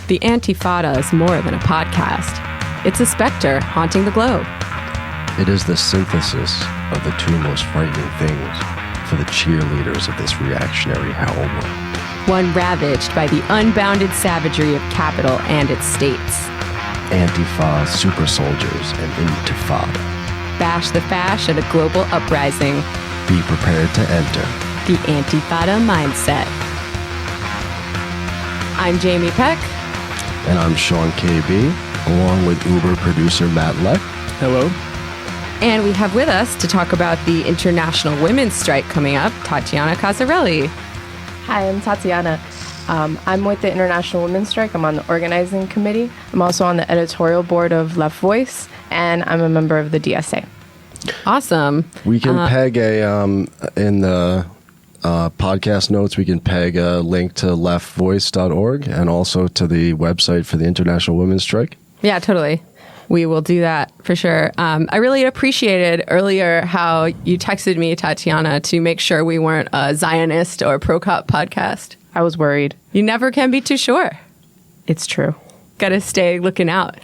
The Antifada is more than a podcast. It's a specter haunting the globe. It is the synthesis of the two most frightening things for the cheerleaders of this reactionary hell world. One ravaged by the unbounded savagery of capital and its states. Antifa super soldiers and intifada. Bash the fash at a global uprising. Be prepared to enter The Antifada mindset. I'm Jamie Peck. And I'm Sean KB, along with Uber producer Matt Leck. Hello. And we have with us to talk about the International Women's Strike coming up, Tatiana Cozzarelli. Hi, I'm Tatiana. I'm with the International Women's Strike. I'm on the organizing committee. I'm also on the editorial board of Leftvoice, and I'm a member of the DSA. Awesome. We can peg in the podcast notes, we can peg a link to leftvoice.org and also to the website for the International Women's Strike. Yeah, totally. We will do that for sure. I really appreciated earlier how you texted me, Tatiana, to make sure we weren't a Zionist or pro-cop podcast. I was worried. You never can be too sure. It's true. Got to stay looking out.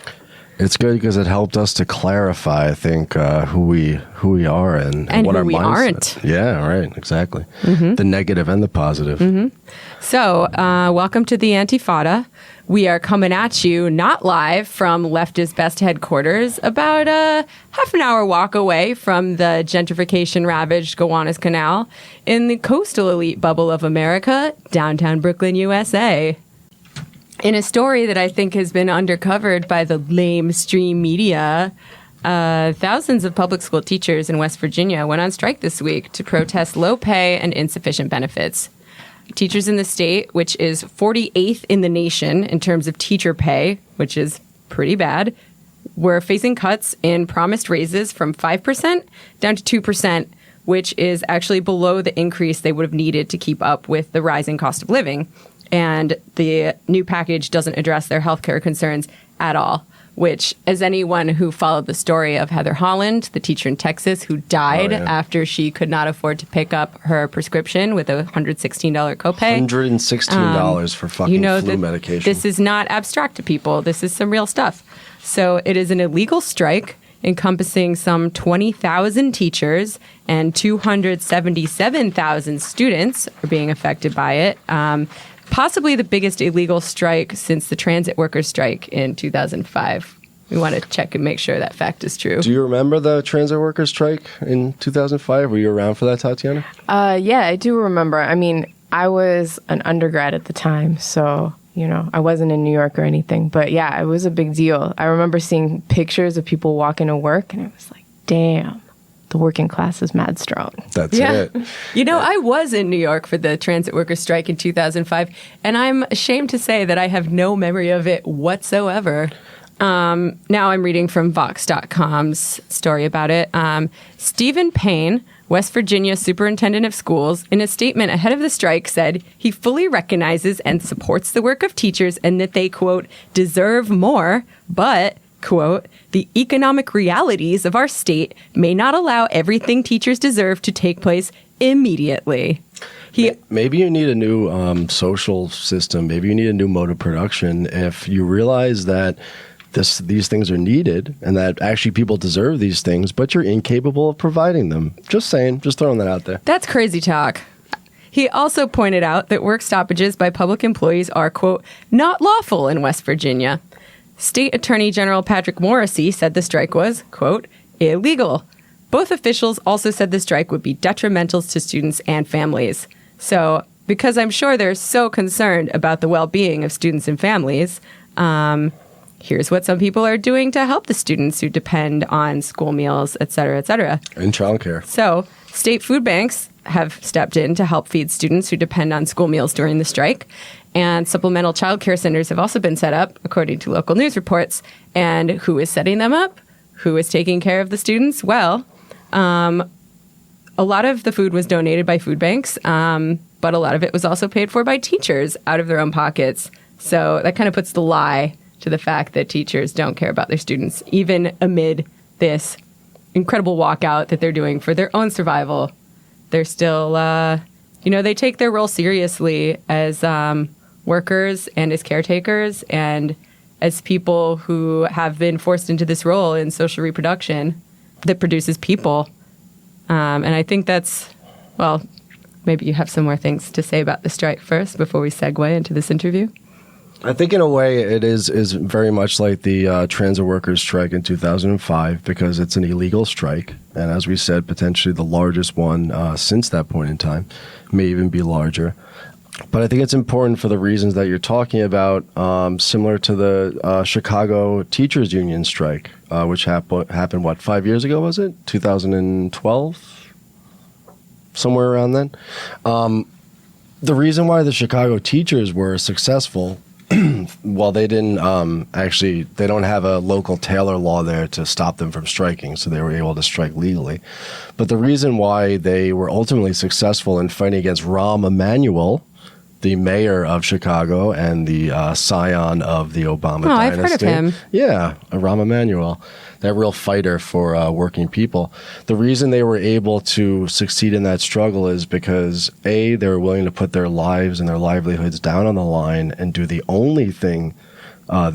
It's good because it helped us to clarify, I think, who we are and what who our we mindset. Aren't. Yeah, right, exactly. The negative and the positive. So, welcome to the Antifada. We are coming at you, not live from Leftist Best headquarters, about a half an hour walk away from the gentrification-ravaged Gowanus Canal in the coastal elite bubble of America, downtown Brooklyn, USA. In a story that I think has been undercovered by the lamestream media, thousands of public school teachers in West Virginia went on strike this week to protest low pay and insufficient benefits. Teachers in the state, which is 48th in the nation in terms of teacher pay, which is pretty bad, were facing cuts in promised raises from 5% down to 2%, which is actually below the increase they would have needed to keep up with the rising cost of living. And the new package doesn't address their healthcare concerns at all, which, as anyone who followed the story of Heather Holland, the teacher in Texas who died after she could not afford to pick up her prescription with a $116 copay. $116 for fucking flu medication. This is not abstract to people. This is some real stuff. So it is an illegal strike encompassing some 20,000 teachers and 277,000 students are being affected by it. Possibly the biggest illegal strike since the transit workers' strike in 2005. We want to check and make sure that fact is true. Do you remember the transit workers' strike in 2005? Were you around for that, Tatiana? Yeah, I do remember. I mean, I was an undergrad at the time, so, you know, I wasn't in New York or anything. But yeah, it was a big deal. I remember seeing pictures of people walking to work, and I was like, damn. The working class is mad strong. That's it. You know, I was in New York for the transit workers' strike in 2005, and I'm ashamed to say that I have no memory of it whatsoever. Now I'm reading from Vox.com's story about it. Stephen Payne, West Virginia Superintendent of Schools, in a statement ahead of the strike said he fully recognizes and supports the work of teachers and that they, quote, deserve more, but, quote, the economic realities of our state may not allow everything teachers deserve to take place immediately. Maybe you need a new social system. Maybe you need a new mode of production. If you realize that these things are needed and that actually people deserve these things, but you're incapable of providing them. Just saying, just throwing that out there. That's crazy talk. He also pointed out that work stoppages by public employees are, quote, not lawful in West Virginia. State Attorney General Patrick Morrisey said the strike was, quote, illegal. Both officials also said the strike would be detrimental to students and families. So, because I'm sure they're so concerned about the well-being of students and families, here's what some people are doing to help the students who depend on school meals, et cetera, et cetera. And childcare. So, state food banks have stepped in to help feed students who depend on school meals during the strike. And supplemental child care centers have also been set up, according to local news reports. And who is setting them up? Who is taking care of the students? Well, a lot of the food was donated by food banks, but a lot of it was also paid for by teachers out of their own pockets. So that kind of puts the lie to the fact that teachers don't care about their students, even amid this incredible walkout that they're doing for their own survival. They're still, they take their role seriously as workers and as caretakers and as people who have been forced into this role in social reproduction that produces people. And I think that's, well, maybe you have some more things to say about the strike first before we segue into this interview. I think in a way it is very much like the transit workers strike in 2005 because it's an illegal strike. And as we said, potentially the largest one since that point in time, may even be larger. But I think it's important for the reasons that you're talking about, similar to the Chicago Teachers Union strike, which happened, what, 5 years ago, was it? 2012? Somewhere around then. The reason why the Chicago teachers were successful, well, they didn't they don't have a local Taylor law there to stop them from striking, so they were able to strike legally. But the reason why they were ultimately successful in fighting against Rahm Emanuel, the mayor of Chicago and the scion of the Obama dynasty. I've heard of him. Yeah, Rahm Emanuel, that real fighter for working people. The reason they were able to succeed in that struggle is because, A, they were willing to put their lives and their livelihoods down on the line and do the only thing,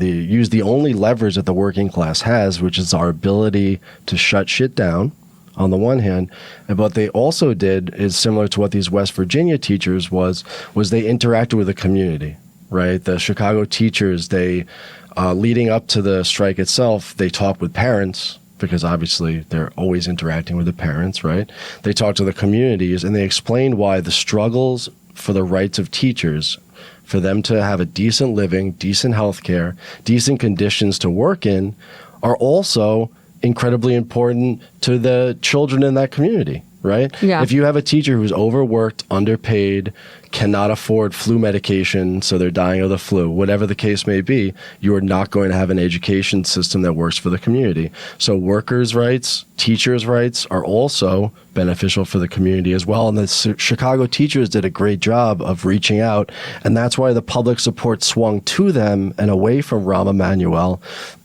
use the only leverage that the working class has, which is our ability to shut shit down, on the one hand, and what they also did is similar to what these West Virginia teachers was they interacted with the community, right? The Chicago teachers, they, leading up to the strike itself, they talked with parents because obviously they're always interacting with the parents, right? They talked to the communities and they explained why the struggles for the rights of teachers, for them to have a decent living, decent health care, decent conditions to work in, are also incredibly important to the children in that community, right? Yeah. If you have a teacher who's overworked, underpaid, cannot afford flu medication, so they're dying of the flu, whatever the case may be, you are not going to have an education system that works for the community. So workers' rights, teachers' rights are also beneficial for the community as well. And the Chicago teachers did a great job of reaching out, and that's why the public support swung to them and away from Rahm Emanuel,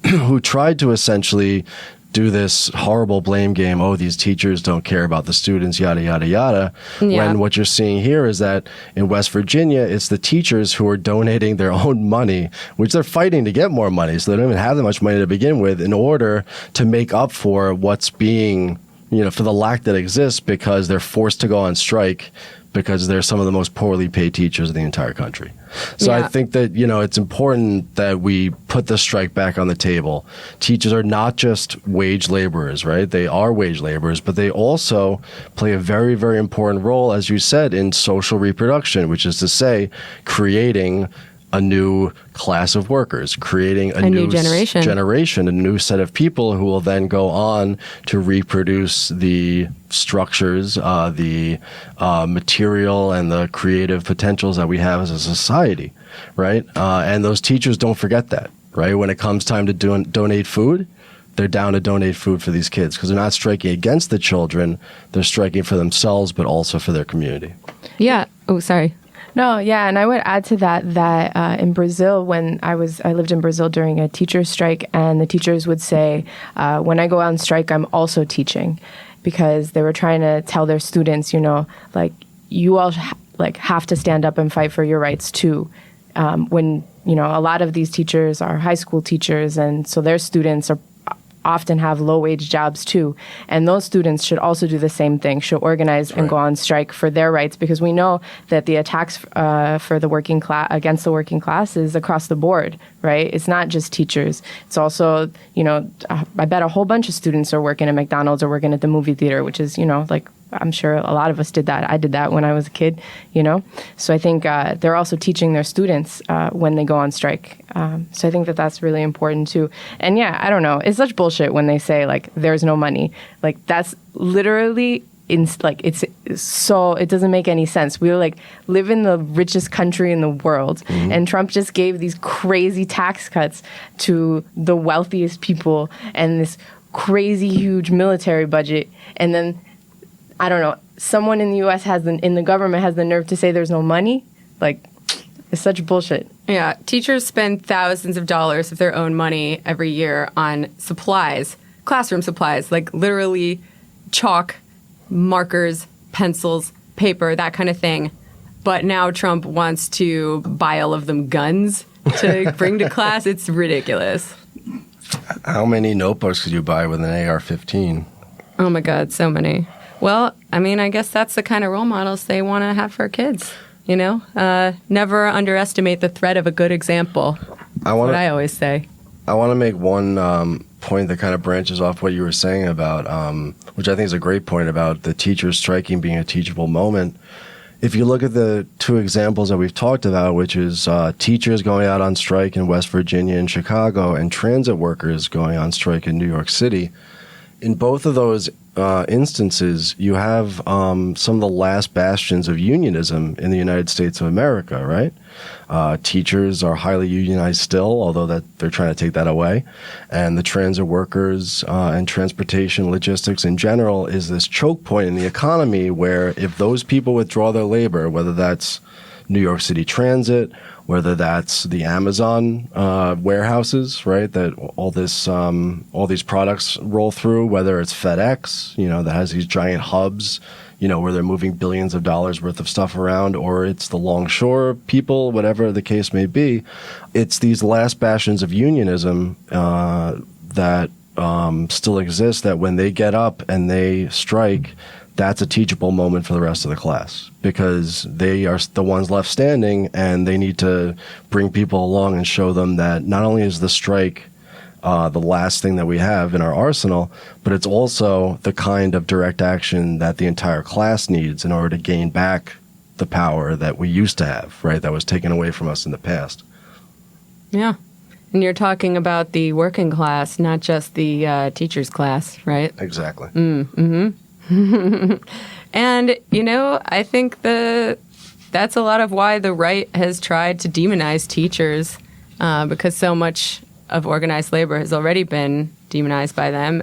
who tried to essentially do this horrible blame game, oh, these teachers don't care about the students, yada, yada, yada. Yeah. When what you're seeing here is that in West Virginia, it's the teachers who are donating their own money, which they're fighting to get more money. So they don't even have that much money to begin with in order to make up for what's being, for the lack that exists because they're forced to go on strike because they're some of the most poorly paid teachers in the entire country. So Yeah. I think that, it's important that we put the strike back on the table. Teachers are not just wage laborers, right? They are wage laborers, but they also play a very, very important role, as you said, in social reproduction, which is to say, creating a new class of workers, creating a new generation, a new set of people who will then go on to reproduce the structures, the material and the creative potentials that we have as a society, right? And those teachers don't forget that, right? When it comes time to donate food, they're down to donate food for these kids because they're not striking against the children, they're striking for themselves, but also for their community. Yeah. Oh, sorry. No, yeah, and I would add to that in Brazil, when I lived in Brazil during a teacher's strike, and the teachers would say, when I go on strike, I'm also teaching, because they were trying to tell their students, you all have to stand up and fight for your rights too. When a lot of these teachers are high school teachers, and so their students often have low-wage jobs too. And those students should also do the same thing, should organize and go on strike for their rights, because we know that the attacks for the working class, against the working class, is across the board, right? It's not just teachers. It's also, I bet a whole bunch of students are working at McDonald's or working at the movie theater, which is, I'm sure a lot of us did that. I did that when I was a kid, So I think they're also teaching their students when they go on strike. So I think that that's really important too. And yeah, I don't know. It's such bullshit when they say there's no money. That's literally it's so it doesn't make any sense. We live in the richest country in the world, and Trump just gave these crazy tax cuts to the wealthiest people and this crazy huge military budget, and then I don't know, someone in the U.S. in the government has the nerve to say there's no money. It's such bullshit. Yeah, teachers spend thousands of dollars of their own money every year on supplies, classroom supplies, literally chalk, markers, pencils, paper, that kind of thing. but now Trump wants to buy all of them guns to bring to class. It's ridiculous. How many notebooks could you buy with an AR-15? Oh my God, so many. Well, I mean, I guess that's the kind of role models they want to have for kids. Never underestimate the threat of a good example. That's what I always say. I want to make one point that kind of branches off what you were saying about, which I think is a great point about the teachers striking being a teachable moment. If you look at the two examples that we've talked about, which is teachers going out on strike in West Virginia and Chicago and transit workers going on strike in New York City, in both of those instances, you have some of the last bastions of unionism in the United States of America, right? Teachers are highly unionized still, although that they're trying to take that away. And the transit workers and transportation logistics in general is this choke point in the economy where if those people withdraw their labor, whether that's New York City Transit, whether that's the Amazon warehouses, right, that all these products roll through, whether it's FedEx, that has these giant hubs, where they're moving billions of dollars worth of stuff around, or it's the longshore people, whatever the case may be. It's these last bastions of unionism that still exist, that when they get up and they strike, that's a teachable moment for the rest of the class, because they are the ones left standing and they need to bring people along and show them that not only is the strike the last thing that we have in our arsenal, but it's also the kind of direct action that the entire class needs in order to gain back the power that we used to have, right, that was taken away from us in the past. Yeah. And you're talking about the working class, not just the teachers' class, right? Exactly. Mm-hmm. And, I think that's a lot of why the right has tried to demonize teachers, because so much of organized labor has already been demonized by them.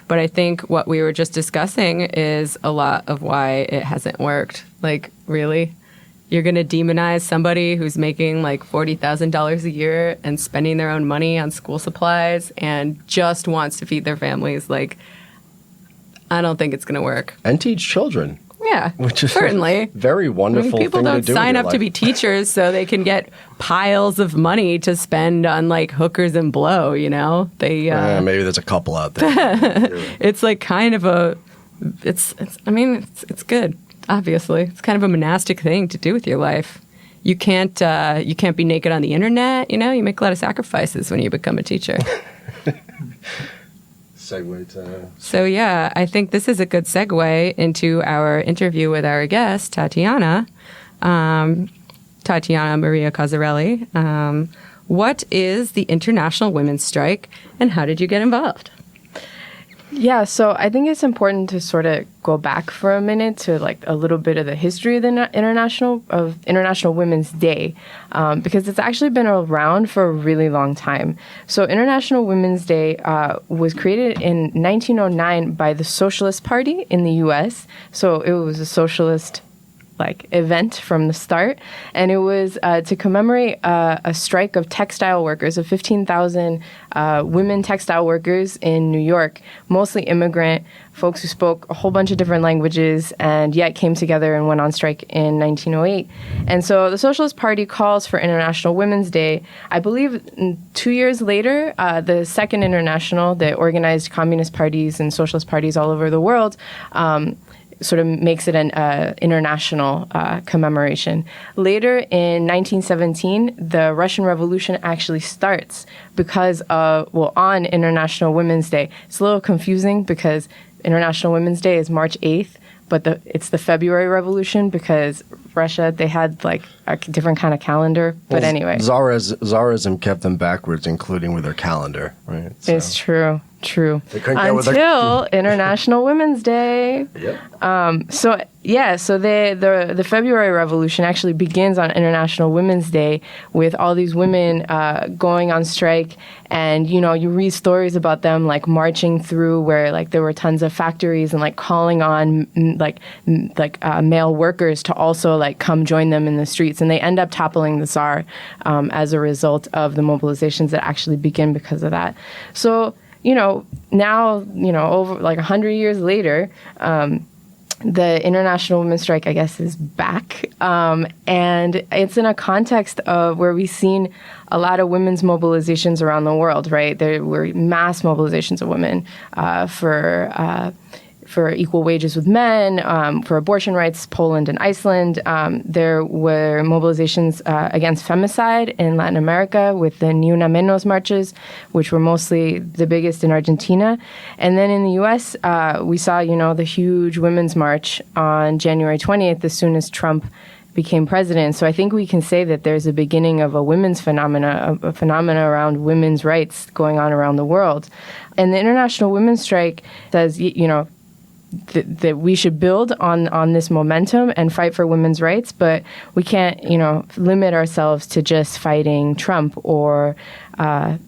But I think what we were just discussing is a lot of why it hasn't worked. Like, really? You're going to demonize somebody who's making like $40,000 a year and spending their own money on school supplies and just wants to feed their families? Like, I don't think it's going to work. And teach children. Yeah, which is certainly. Very wonderful thing to do. People don't sign up to be teachers so they can get piles of money to spend on like hookers and blow, They maybe there's a couple out there. It's like kind of it's good, obviously. It's kind of a monastic thing to do with your life. You can't be naked on the internet, You make a lot of sacrifices when you become a teacher. So yeah, I think this is a good segue into our interview with our guest, Tatiana Maria Cozzarelli. What is the International Women's Strike, and how did you get involved? Yeah, so I think it's important to sort of go back for a minute to like a little bit of the history of the International Women's Day, because it's actually been around for a really long time. So International Women's Day was created in 1909 by the Socialist Party in the U.S. So it was a socialist event from the start, and it was to commemorate a strike of textile workers, of 15,000 women textile workers in New York, mostly immigrant folks who spoke a whole bunch of different languages and yet came together and went on strike in 1908. And so the Socialist Party calls for International Women's Day. I believe 2 years later, the Second International, that organized communist parties and socialist parties all over the world, sort of makes it an international commemoration. Later in 1917, the Russian Revolution actually starts because of, on International Women's Day. It's a little confusing because International Women's Day is March 8th, but it's the February Revolution because Russia, they had like a different kind of calendar. But anyway. Tsarism kept them backwards, including with their calendar, right? So. It's true. Until International Women's Day. Yep. So the February Revolution actually begins on International Women's Day with all these women going on strike, and you read stories about them like marching through where like there were tons of factories and like calling on male workers to also like come join them in the streets, and they end up toppling the Tsar as a result of the mobilizations that actually begin because of that. So now, over like 100 years later, the International Women's Strike, I guess, is back. And it's in a context of where we've seen a lot of women's mobilizations around the world, right? There were mass mobilizations of women for equal wages with men, for abortion rights, Poland and Iceland. There were mobilizations against femicide in Latin America with the Ni Una Menos marches, which were mostly the biggest in Argentina. And then in the U.S., we saw, the huge women's march on January 20th, as soon as Trump became president. So I think we can say that there's a beginning of a women's phenomena, a phenomena around women's rights going on around the world. And the International Women's Strike says, that we should build on this momentum and fight for women's rights, but we can't, limit ourselves to just fighting Trump or,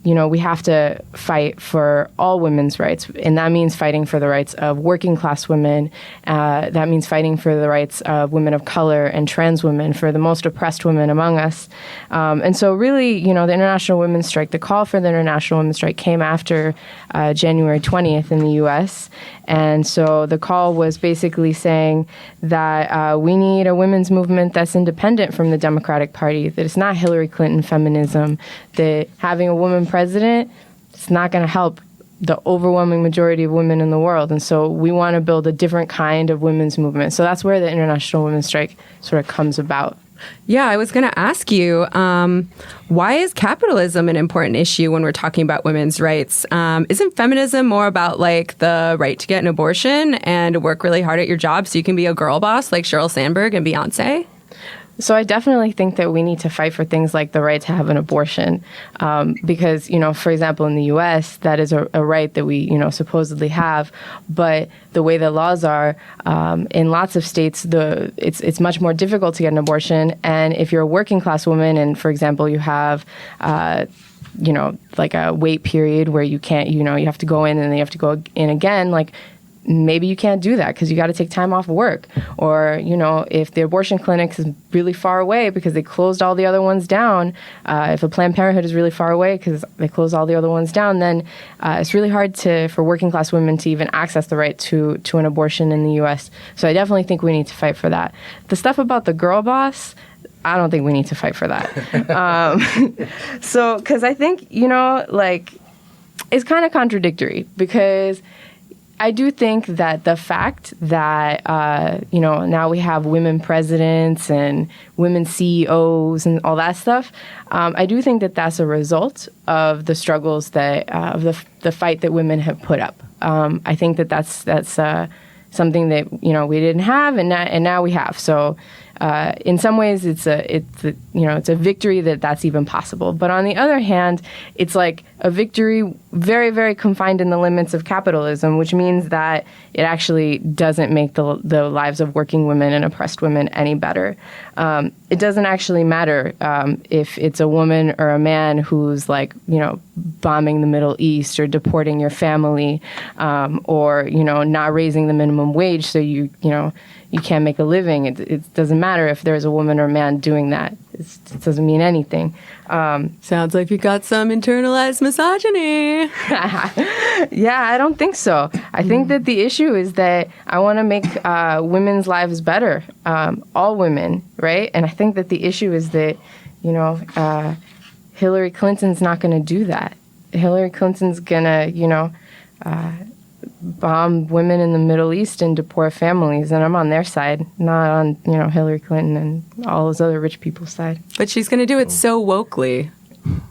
we have to fight for all women's rights. And that means fighting for the rights of working class women. That means fighting for the rights of women of color and trans women, for the most oppressed women among us. And so really, the International Women's Strike, the call for the International Women's Strike came after January 20th in the U.S. And so the call was basically saying that we need a women's movement that's independent from the Democratic Party, that it's not Hillary Clinton feminism, that having a woman president, it's not going to help the overwhelming majority of women in the world. And so we want to build a different kind of women's movement. So that's where the International Women's Strike sort of comes about. Yeah, I was going to ask you, why is capitalism an important issue when we're talking about women's rights? Isn't feminism more about like the right to get an abortion and work really hard at your job so you can be a girl boss like Sheryl Sandberg and Beyonce? So I definitely think that we need to fight for things like the right to have an abortion, because, for example, in the U.S., that is a right that we, supposedly have. But the way the laws are, in lots of states, it's much more difficult to get an abortion. And if you're a working class woman and, for example, you have like a wait period where you can't, you have to go in and then you have to go in again, like, maybe you can't do that because you got to take time off work. Or, if the abortion clinic is really far away because they closed all the other ones down, if a Planned Parenthood is really far away because they closed all the other ones down, then it's really hard for working class women to even access the right to an abortion in the U.S. So I definitely think we need to fight for that. The stuff about the girl boss, I don't think we need to fight for that. Because I think, it's kind of contradictory, because I do think that the fact that, now we have women presidents and women CEOs and all that stuff, I do think that that's a result of the struggles that, of the fight that women have put up. I think that that's something that, we didn't have and now we have. So in some ways it's a victory that's even possible. But on the other hand, it's like a victory very, very confined in the limits of capitalism, which means that it actually doesn't make the lives of working women and oppressed women any better. It doesn't actually matter if it's a woman or a man who's bombing the Middle East or deporting your family, or not raising the minimum wage so you can't make a living. It doesn't matter if there's a woman or a man doing that. It doesn't mean anything. Sounds like you got some internalized misogyny. Yeah, I don't think so. I think that the issue is that I want to make women's lives better, all women, right? And I think that the issue is that, Hillary Clinton's not going to do that. Hillary Clinton's going to, bomb women in the Middle East and deport families, and I'm on their side, not on, Hillary Clinton and all those other rich people's side. But she's going to do it so wokely.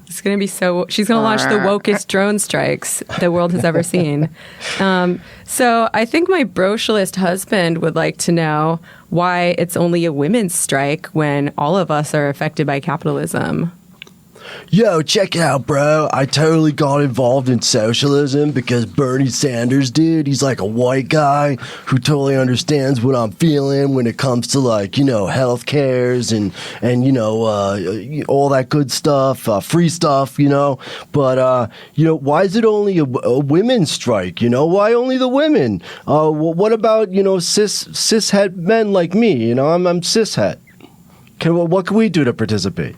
It's going to be she's going to launch the wokest drone strikes the world has ever seen. So I think my brocialist husband would like to know why it's only a women's strike when all of us are affected by capitalism. Yo, check it out, bro. I totally got involved in socialism because Bernie Sanders, dude, he's like a white guy who totally understands what I'm feeling when it comes to health cares and all that good stuff, free stuff, But, why is it only a women's strike? Why only the women? What about, cishet men like me? I'm cishet. What can we do to participate?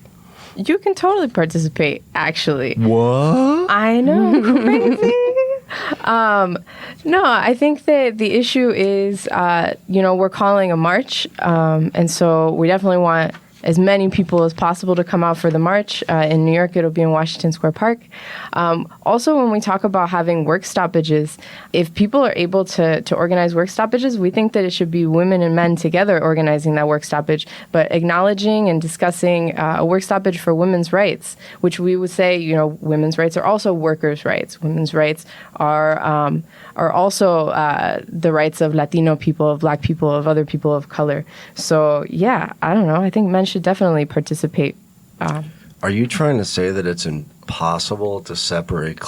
You can totally participate, actually. What? I know, crazy. No, I think that the issue is, we're calling a march. And so we definitely want as many people as possible to come out for the march. In New York, it'll be in Washington Square Park. Also, when we talk about having work stoppages, if people are able to organize work stoppages, we think that it should be women and men together organizing that work stoppage, but acknowledging and discussing a work stoppage for women's rights, which we would say, women's rights are also workers' rights. Women's rights are also the rights of Latino people, of Black people, of other people of color. So, yeah, I don't know. I think men should definitely participate. Are you trying to say that it's impossible to separate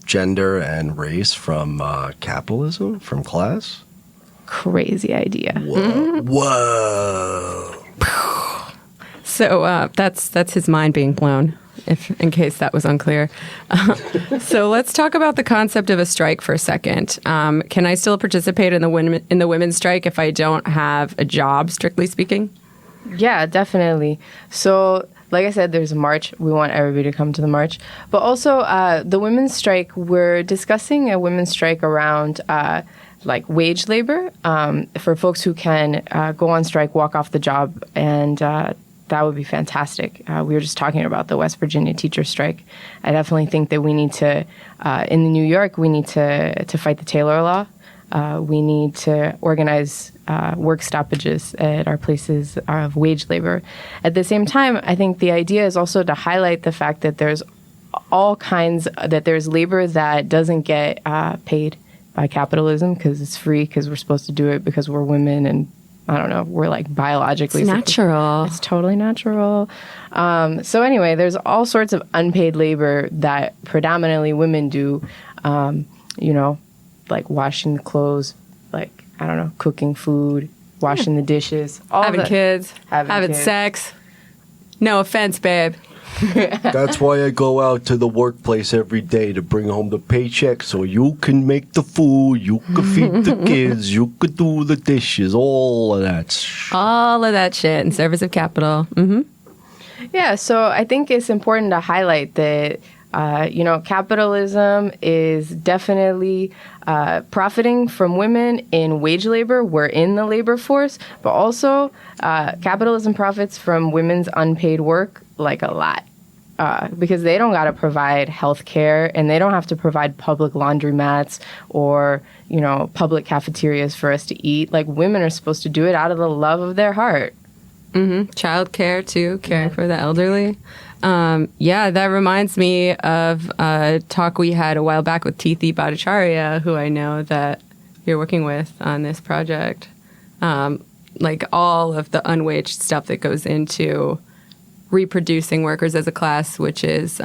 gender and race from capitalism, from class? Crazy idea. Whoa. Whoa. So that's his mind being blown, in case that was unclear. So let's talk about the concept of a strike for a second. Can I still participate in the women's strike if I don't have a job, strictly speaking? Yeah, definitely. So, like I said, there's a march. We want everybody to come to the march. But also, the women's strike, we're discussing a women's strike around wage labor for folks who can go on strike, walk off the job, and that would be fantastic. We were just talking about the West Virginia teacher strike. I definitely think that we need to, in New York, we need to fight the Taylor Law. We need to organize work stoppages at our places of wage labor. At the same time, I think the idea is also to highlight the fact that there's there's labor that doesn't get paid by capitalism because it's free, because we're supposed to do it because we're women and I don't know, we're like biologically. It's natural. It's totally natural. So anyway, there's all sorts of unpaid labor that predominantly women do, like washing the clothes, cooking food, washing the dishes, having kids, having sex. No offense, babe. That's why I go out to the workplace every day to bring home the paycheck so you can make the food, you can feed the kids, you could do the dishes, all of that. All of that shit in service of capital. Mm-hmm. Yeah, so I think it's important to highlight that capitalism is definitely profiting from women in wage labor. We're in the labor force, but also capitalism profits from women's unpaid work like a lot. Because they don't got to provide health care and they don't have to provide public laundromats or, public cafeterias for us to eat. Like women are supposed to do it out of the love of their heart. Mm-hmm. Child care, too, caring for the elderly. That reminds me of a talk we had a while back with Tithi Bhattacharya, who I know that you're working with on this project. Like all of the unwaged stuff that goes into reproducing workers as a class, which is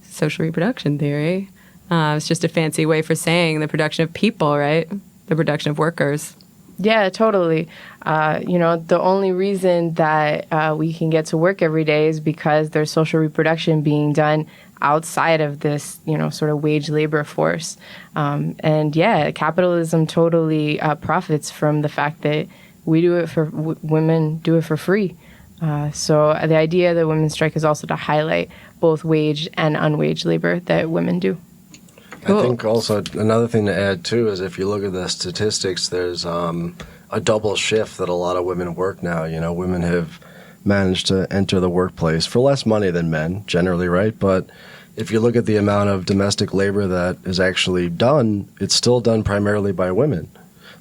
social reproduction theory. It's just a fancy way for saying the production of people, right? The production of workers. Yeah, totally. The only reason that we can get to work every day is because there's social reproduction being done outside of this, sort of wage labor force. Capitalism totally profits from the fact that we do it for women do it for free. So the idea of the women's strike is also to highlight both wage and unwaged labor that women do. I think also another thing to add, too, is if you look at the statistics, there's a double shift that a lot of women work now. Women have managed to enter the workplace for less money than men, generally, right? But if you look at the amount of domestic labor that is actually done, it's still done primarily by women.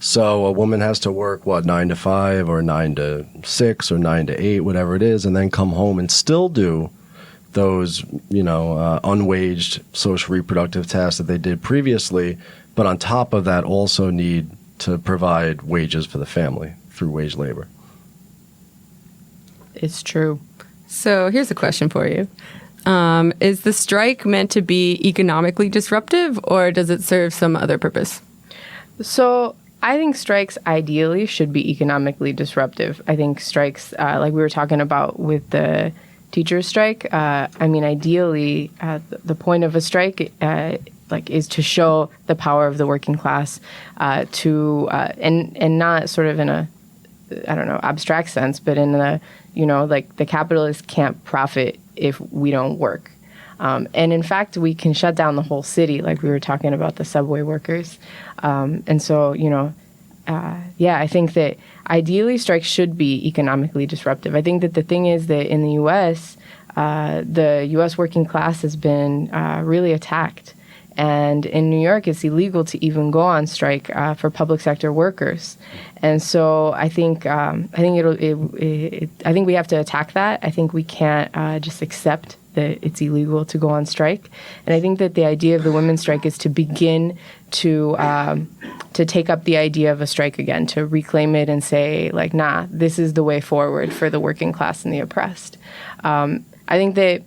So a woman has to work, 9 to 5 or 9 to 6 or 9 to 8, whatever it is, and then come home and still do those, unwaged social reproductive tasks that they did previously, but on top of that also need to provide wages for the family through wage labor. It's true. So here's a question for you. Is the strike meant to be economically disruptive, or does it serve some other purpose? So I think strikes ideally should be economically disruptive. I think strikes, like we were talking about with the teachers' strike, ideally, the point of a strike is to show the power of the working class and not sort of in a, abstract sense, but in the, the capitalists can't profit if we don't work. And in fact, we can shut down the whole city, like we were talking about the subway workers. And so, I think that ideally strikes should be economically disruptive. I think that the thing is that in the U.S., the U.S. working class has been really attacked. And in New York, it's illegal to even go on strike for public sector workers. And so I think we have to attack that. I think we can't just accept that it's illegal to go on strike. And I think that the idea of the women's strike is to begin to take up the idea of a strike again, to reclaim it and say, like, nah, this is the way forward for the working class and the oppressed. I think that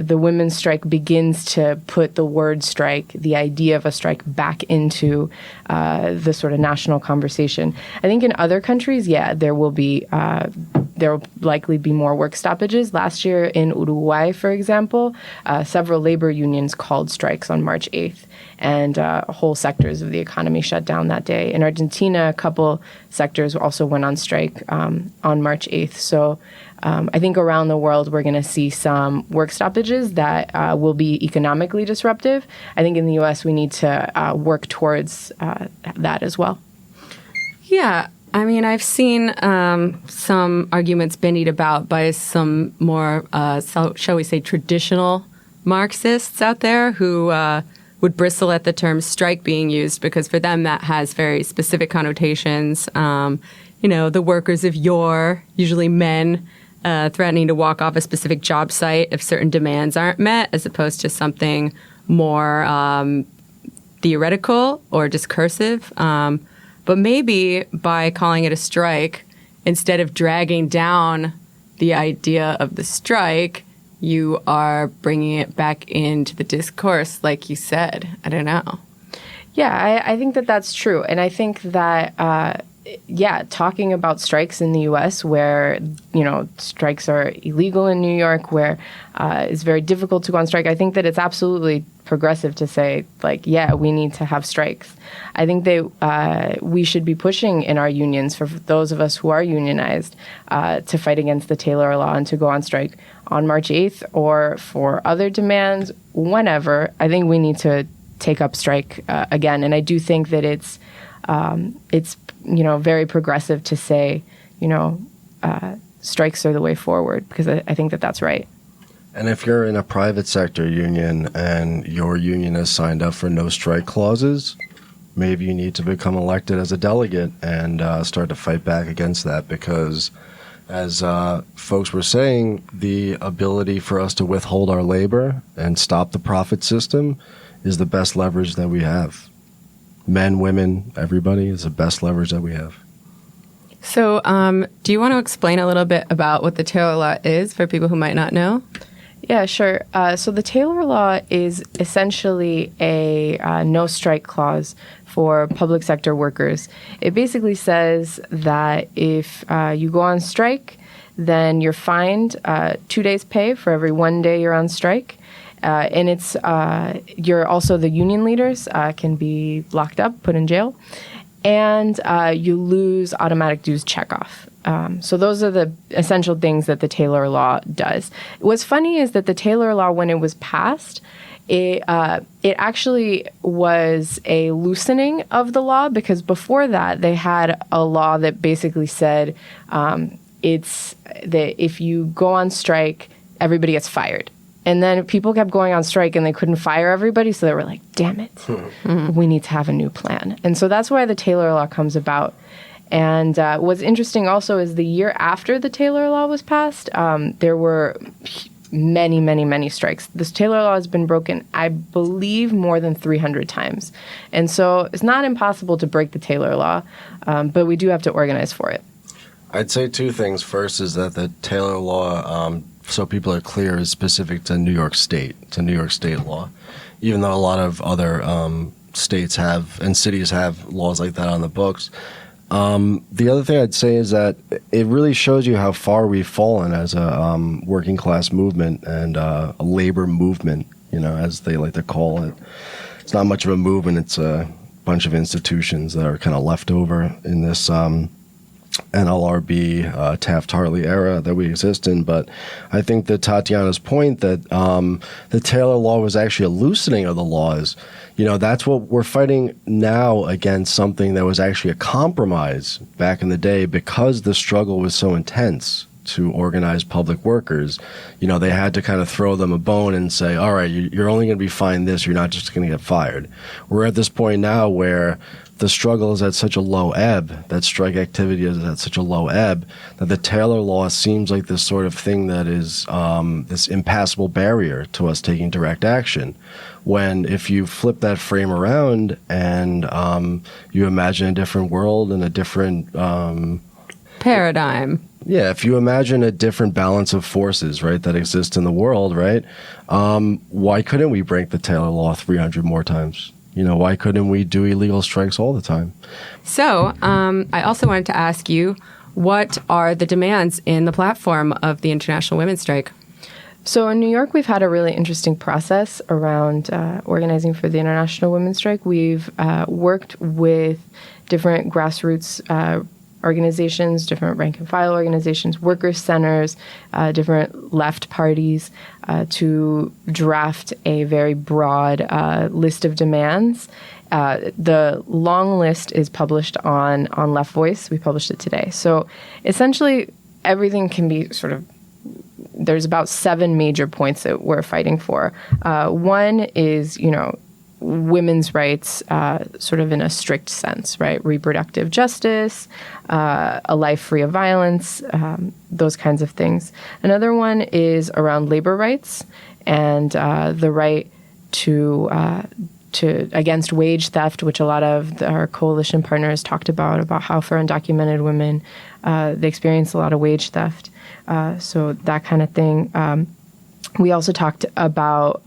the women's strike begins to put the word strike, the idea of a strike, back into the sort of national conversation. I think in other countries, there will likely be more work stoppages. Last year in Uruguay, for example, several labor unions called strikes on March 8th, and whole sectors of the economy shut down that day. In Argentina, a couple sectors also went on strike on March 8th. So I think around the world, we're going to see some work stoppages that will be economically disruptive. I think in the U.S., we need to work towards that as well. Yeah. I mean, I've seen some arguments bandied about by some more, shall we say, traditional Marxists out there who would bristle at the term strike being used because for them that has very specific connotations. The workers of yore, usually men, threatening to walk off a specific job site if certain demands aren't met, as opposed to something more theoretical or discursive. But maybe by calling it a strike, instead of dragging down the idea of the strike, you are bringing it back into the discourse, like you said. I don't know. Yeah, I think that that's true. And I think that, talking about strikes in the U.S. where, strikes are illegal in New York, where it's very difficult to go on strike, I think that it's absolutely progressive to say, we need to have strikes. I think that we should be pushing in our unions, for those of us who are unionized, to fight against the Taylor Law and to go on strike on March 8th or for other demands, whenever. I think we need to take up strike again. And I do think that it's very progressive to say, strikes are the way forward, because I think that that's right. And if you're in a private sector union and your union has signed up for no strike clauses, maybe you need to become elected as a delegate and start to fight back against that, because as folks were saying, the ability for us to withhold our labor and stop the profit system is the best leverage that we have. Men, women, everybody is the best leverage that we have. So do you want to explain a little bit about what the Taylor Law is for people who might not know? Yeah, sure. So the Taylor Law is essentially a no strike clause for public sector workers. It basically says that if you go on strike, then you're fined 2 days' pay for every 1 day you're on strike. And it's you're also the union leaders can be locked up, put in jail, and you lose automatic dues checkoff. So those are the essential things that the Taylor Law does. What's funny is that the Taylor Law, when it was passed, it actually was a loosening of the law, because before that they had a law that basically said it's that if you go on strike, everybody gets fired. And then people kept going on strike and they couldn't fire everybody. So they were like, damn it, we need to have a new plan. And so that's why the Taylor Law comes about. And what's interesting also is the year after the Taylor Law was passed, there were many, many, many strikes. This Taylor Law has been broken, I believe, more than 300 times. And so it's not impossible to break the Taylor Law, but we do have to organize for it. I'd say two things. First is that the Taylor Law, so people are clear, is specific to New York State. It's a New York State law, even though a lot of other states have and cities have laws like that on the books. The other thing I'd say is that it really shows you how far we've fallen as a working class movement and a labor movement, as they like to call it. It's not much of a movement. It's a bunch of institutions that are kind of left over in this NLRB, Taft-Hartley era that we exist in. But I think that Tatiana's point that the Taylor law was actually a loosening of the laws, that's what we're fighting now against, something that was actually a compromise back in the day because the struggle was so intense to organize public workers. They had to kind of throw them a bone and say, all right, you're only going to be fined this. You're not just going to get fired. We're at this point now where the struggle is at such a low ebb, that strike activity is at such a low ebb, that the Taylor law seems like this sort of thing that is this impassable barrier to us taking direct action. When if you flip that frame around and you imagine a different world and a different paradigm. Yeah, if you imagine a different balance of forces, right, that exist in the world, right, why couldn't we break the Taylor law 300 more times? Why couldn't we do illegal strikes all the time? So I also wanted to ask you, what are the demands in the platform of the International Women's Strike? So in New York, we've had a really interesting process around organizing for the International Women's Strike. We've worked with different grassroots organizations, different rank and file organizations, workers' centers, different left parties to draft a very broad list of demands. The long list is published on Leftvoice. We published it today. So essentially, everything can be sort of, there's about 7 major points that we're fighting for. One is, women's rights, sort of in a strict sense, right? Reproductive justice, a life free of violence, those kinds of things. Another one is around labor rights and the right to against wage theft, which a lot of our coalition partners talked about how for undocumented women, they experience a lot of wage theft. So that kind of thing. We also talked about,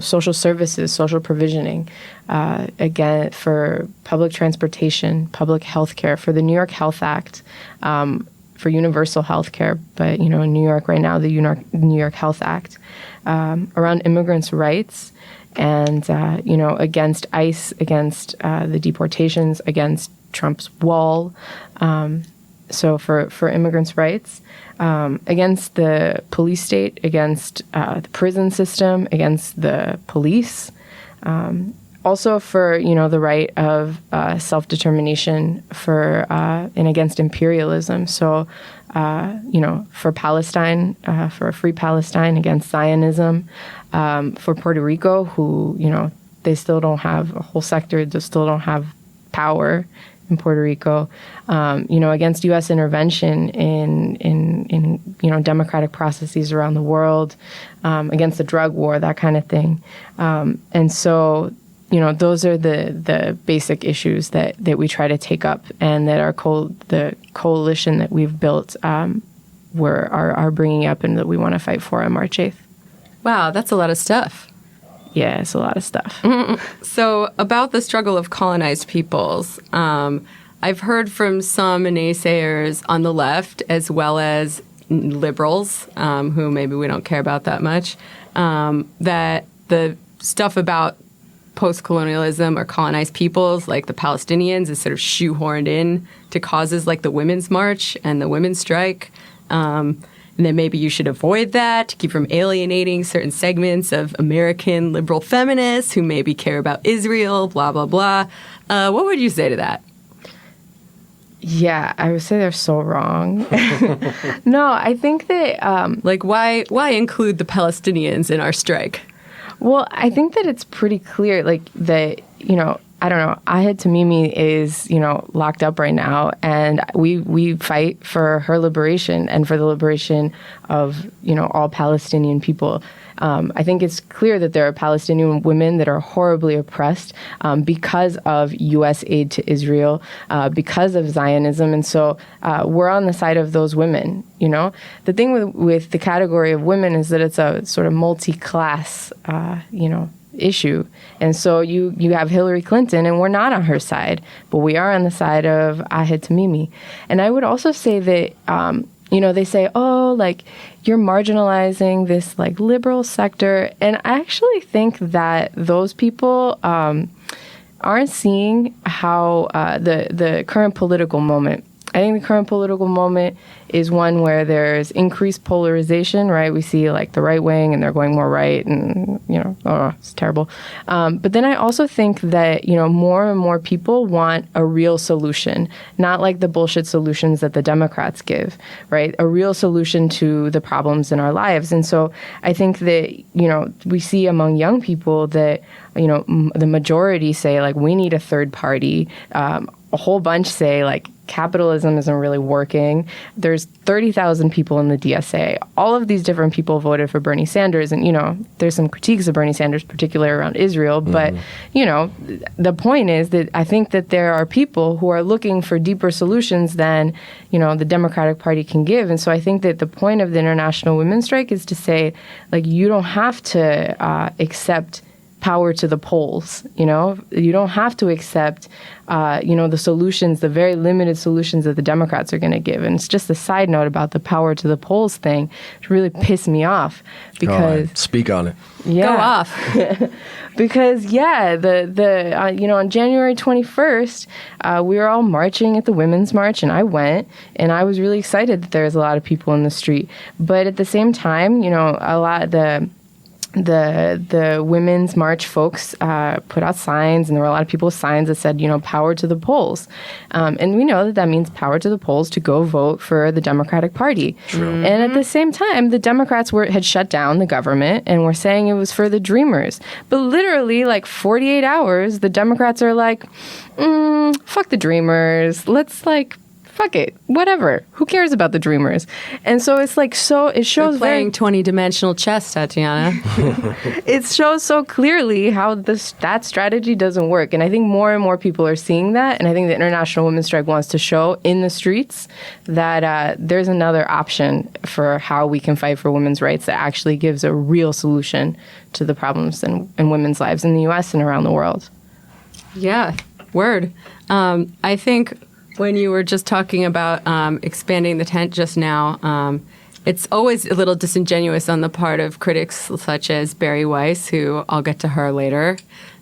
social services, social provisioning, again, for public transportation, public health care, for the New York Health Act, for universal health care. But, in New York right now, the New York Health Act, around immigrants' rights and, against ICE, against the deportations, against Trump's wall. So for immigrants' rights, against the police state, against the prison system, against the police, also for the right of self-determination for and against imperialism. So for Palestine, for a free Palestine, against Zionism, for Puerto Rico, who they still don't have a whole sector, they still don't have power in Puerto Rico, against U.S. intervention in democratic processes around the world, against the drug war, that kind of thing. And so, those are the basic issues that we try to take up, and that the coalition that we've built are bringing up and that we want to fight for on March 8th. Wow, that's a lot of stuff. Yeah, it's a lot of stuff. So about the struggle of colonized peoples, I've heard from some naysayers on the left as well as liberals, who maybe we don't care about that much, that the stuff about post-colonialism or colonized peoples like the Palestinians is sort of shoehorned in to causes like the Women's March and the Women's Strike. And then maybe you should avoid that to keep from alienating certain segments of American liberal feminists who maybe care about Israel, blah, blah, blah. What would you say to that? Yeah, I would say they're so wrong. No, I think that... why include the Palestinians in our strike? Well, I think that it's pretty clear, that, I don't know, Ahed Tamimi is, locked up right now, and we fight for her liberation and for the liberation of, all Palestinian people. I think it's clear that there are Palestinian women that are horribly oppressed because of U.S. aid to Israel, because of Zionism. And so we're on the side of those women, The thing with the category of women is that it's a sort of multi-class, issue. And so you have Hillary Clinton, and we're not on her side, but we are on the side of Ahed Tamimi. And I would also say that, they say, you're marginalizing this liberal sector. And I actually think that those people aren't seeing how the current political moment, I think the current political moment is one where there's increased polarization, right? We see like the right wing and they're going more right and, it's terrible. But then I also think that, more and more people want a real solution, not like the bullshit solutions that the Democrats give, right? A real solution to the problems in our lives. And so I think that, we see among young people that, the majority say like, we need a third party. A whole bunch say like, capitalism isn't really working. There's 30,000 people in the DSA. All of these different people voted for Bernie Sanders. And, there's some critiques of Bernie Sanders, particularly around Israel. But, the point is that I think that there are people who are looking for deeper solutions than, the Democratic Party can give. And so I think that the point of the International Women's Strike is to say, like, you don't have to accept power to the polls, you don't have to accept, the solutions, the very limited solutions that the Democrats are going to give. And it's just a side note about the power to the polls thing, which really pissed me off because speak on it. Yeah. Go off. Because on January 21st, we were all marching at the Women's March, and I went, and I was really excited that there was a lot of people in the street. But at the same time, a lot of the Women's March folks put out signs, and there were a lot of people with signs that said, power to the polls. And we know that means power to the polls to go vote for the Democratic Party. True. And at the same time, the Democrats had shut down the government and were saying it was for the Dreamers. But literally, like 48 hours, the Democrats are like, fuck the Dreamers. Let's fuck it, whatever. Who cares about the Dreamers? And so it's like, so it shows They're playing 20-dimensional chess, Tatiana. It shows so clearly how that strategy doesn't work. And I think more and more people are seeing that. And I think the International Women's Strike wants to show in the streets that there's another option for how we can fight for women's rights that actually gives a real solution to the problems in women's lives in the U.S. and around the world. Yeah, word. I think when you were just talking about expanding the tent just now, it's always a little disingenuous on the part of critics such as Barry Weiss, who I'll get to her later,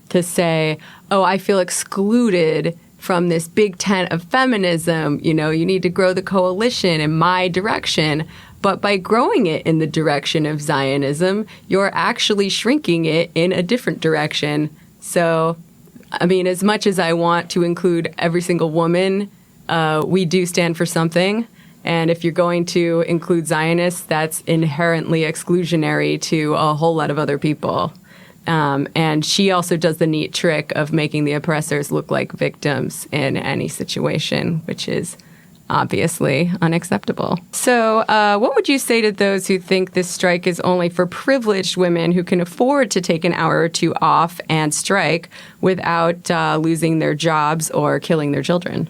to say, oh, I feel excluded from this big tent of feminism. You need to grow the coalition in my direction. But by growing it in the direction of Zionism, you're actually shrinking it in a different direction. So, I mean, as much as I want to include every single woman, we do stand for something. And if you're going to include Zionists, that's inherently exclusionary to a whole lot of other people. And she also does the neat trick of making the oppressors look like victims in any situation, which is obviously unacceptable. So what would you say to those who think this strike is only for privileged women who can afford to take an hour or two off and strike without losing their jobs or killing their children?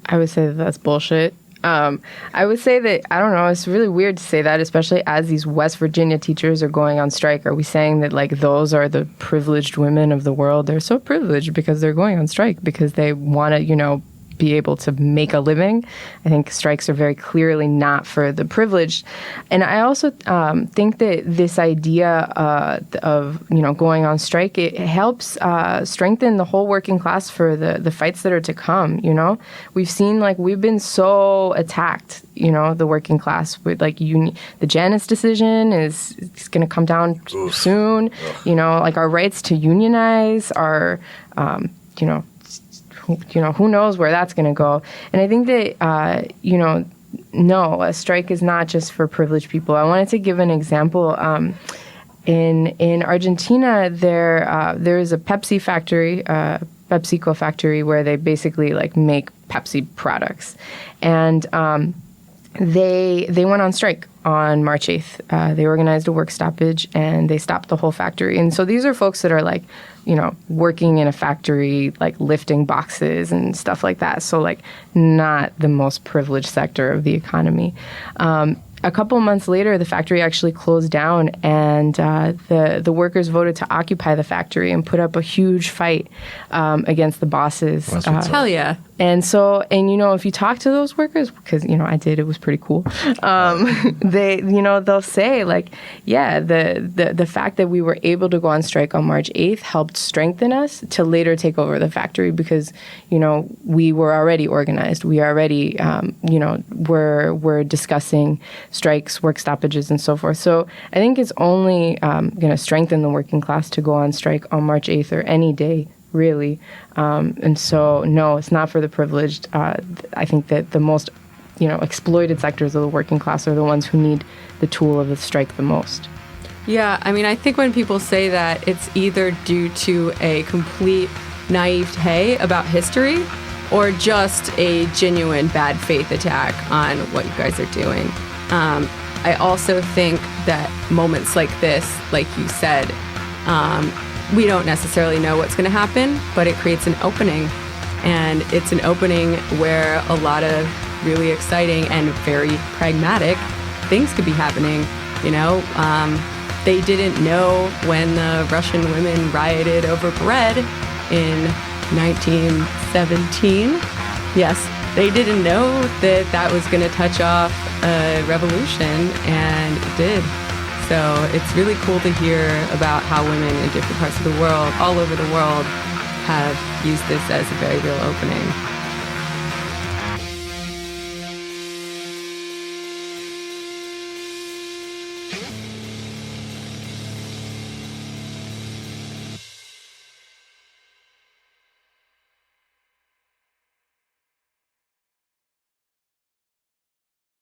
I would say that that's bullshit. I would say that, I don't know, it's really weird to say that, especially as these West Virginia teachers are going on strike. Are we saying that, like, those are the privileged women of the world? They're so privileged because they're going on strike, because they want to, be able to make a living. I think strikes are very clearly not for the privileged. And I also think that this idea of, going on strike, it helps strengthen the whole working class for the fights that are to come, We've seen, we've been so attacked, the working class with, the Janus decision is going to come down soon. Our rights to unionize are, who knows where that's going to go. And I think that, no, a strike is not just for privileged people. I wanted to give an example. In Argentina, there is a Pepsi factory, PepsiCo factory, where they basically make Pepsi products. And they went on strike on March 8th. They organized a work stoppage, and they stopped the whole factory. And so these are folks that are working in a factory, lifting boxes and stuff like that. So not the most privileged sector of the economy. A couple of months later, the factory actually closed down, and the workers voted to occupy the factory and put up a huge fight against the bosses. Hell yeah. And so, and if you talk to those workers, because I did, it was pretty cool. They, they'll say like, yeah, the fact that we were able to go on strike on March 8th helped strengthen us to later take over the factory because we were already organized. We already we're discussing strikes, work stoppages, and so forth. So I think it's only going to strengthen the working class to go on strike on March 8th or any day, really. And so, no, it's not for the privileged. I think that the most, exploited sectors of the working class are the ones who need the tool of the strike the most. Yeah, I mean, I think when people say that, it's either due to a complete naivete about history or just a genuine bad faith attack on what you guys are doing. I also think that moments like this, like you said, we don't necessarily know what's going to happen, but it creates an opening. And it's an opening where a lot of really exciting and very pragmatic things could be happening. They didn't know when the Russian women rioted over bread in 1917. Yes, they didn't know that was going to touch off a revolution, and it did. So it's really cool to hear about how women in different parts of the world, all over the world, have used this as a very real opening.